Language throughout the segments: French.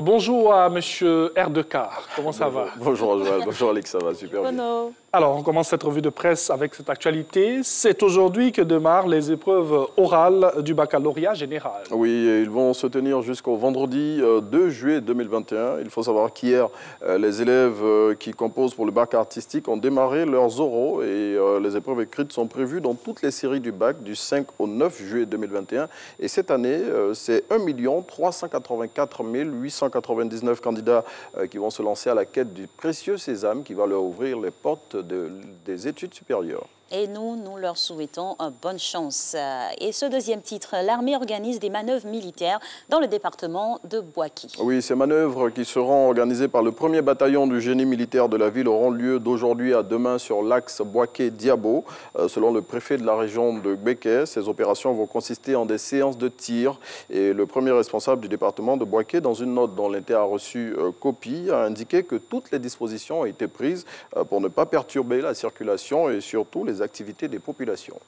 Bonjour à Monsieur Erdekar, comment ça va? Bonjour Joël, bonjour Alex, ça va super bien. Alors, on commence cette revue de presse avec cette actualité. C'est aujourd'hui que démarrent les épreuves orales du baccalauréat général. Oui, ils vont se tenir jusqu'au vendredi 2 juillet 2021. Il faut savoir qu'hier, les élèves qui composent pour le bac artistique ont démarré leurs oraux et les épreuves écrites sont prévues dans toutes les séries du bac du 5 au 9 juillet 2021. Et cette année, c'est 1 384 899 candidats qui vont se lancer à la quête du précieux sésame qui va leur ouvrir les portes des études supérieures. Et nous leur souhaitons bonne chance. Et ce deuxième titre, l'armée organise des manœuvres militaires dans le département de Boaké. Oui, ces manœuvres qui seront organisées par le 1er bataillon du génie militaire de la ville auront lieu d'aujourd'hui à demain sur l'axe Boaké-Diabo. Selon le préfet de la région de Gbeke, ces opérations vont consister en des séances de tir. Et le premier responsable du département de Boaké, dans une note dont l'État a reçu copie, a indiqué que toutes les dispositions ont été prises pour ne pas perturber la circulation et surtout les activités des populations.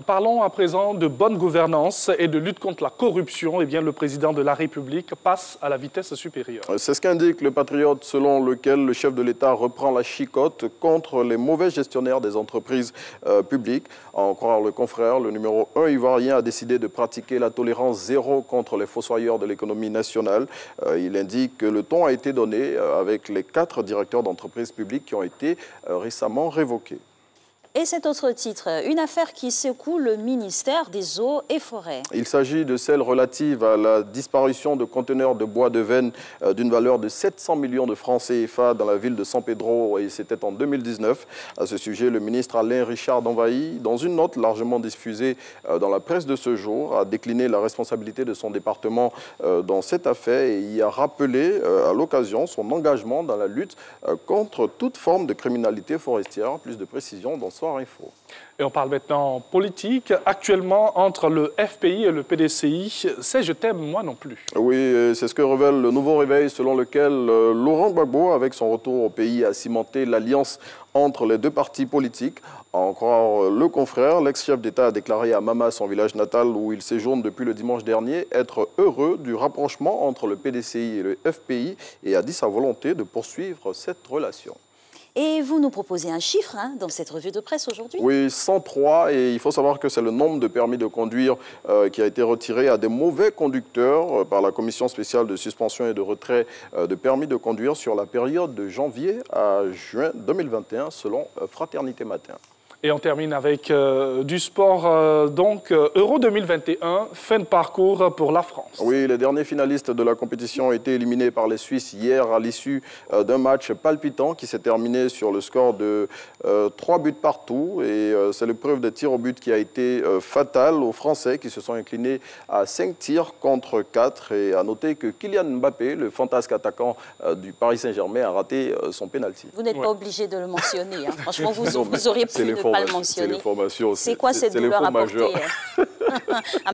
Parlons à présent de bonne gouvernance et de lutte contre la corruption. Eh bien, le président de la République passe à la vitesse supérieure. C'est ce qu'indique le Patriote, selon lequel le chef de l'État reprend la chicotte contre les mauvais gestionnaires des entreprises publiques. À en croire le confrère, le numéro 1 ivoirien a décidé de pratiquer la tolérance zéro contre les fossoyeurs de l'économie nationale. Il indique que le ton a été donné avec les 4 directeurs d'entreprises publiques qui ont été récemment révoqués. Et cet autre titre, une affaire qui secoue le ministère des Eaux et Forêts. Il s'agit de celle relative à la disparition de conteneurs de bois de veine d'une valeur de 700 millions de francs CFA dans la ville de San Pedro, et c'était en 2019. À ce sujet, le ministre Alain Richard Danvaï, dans une note largement diffusée dans la presse de ce jour, a décliné la responsabilité de son département dans cette affaire et y a rappelé à l'occasion son engagement dans la lutte contre toute forme de criminalité forestière. Plus de précisions dans Soir Info. Et on parle maintenant politique. Actuellement, entre le FPI et le PDCI, c'est « je t'aime, moi non plus ». Oui, c'est ce que révèle le nouveau réveil selon lequel Laurent Gbagbo, avec son retour au pays, a cimenté l'alliance entre les deux partis politiques. À en croire le confrère, l'ex-chef d'État a déclaré à Mama, son village natal où il séjourne depuis le dimanche dernier, être heureux du rapprochement entre le PDCI et le FPI et a dit sa volonté de poursuivre cette relation. Et vous nous proposez un chiffre dans cette revue de presse aujourd'hui? Oui, 103, et il faut savoir que c'est le nombre de permis de conduire qui a été retiré à des mauvais conducteurs par la commission spéciale de suspension et de retrait de permis de conduire sur la période de janvier à juin 2021 selon Fraternité Matin. Et on termine avec du sport. Euro 2021, fin de parcours pour la France. Oui, les derniers finalistes de la compétition ont été éliminés par les Suisses hier à l'issue d'un match palpitant qui s'est terminé sur le score de 3 buts partout. Et c'est l'épreuve des tirs au but qui a été fatale aux Français qui se sont inclinés à 5 tirs contre 4. Et à noter que Kylian Mbappé, le fantasque attaquant du Paris Saint-Germain, a raté son pénalty. Vous n'êtes pas obligé de le mentionner. Franchement, vous auriez pu ne pas le mentionner. C'est l'information. C'est quoi cette douleur à porter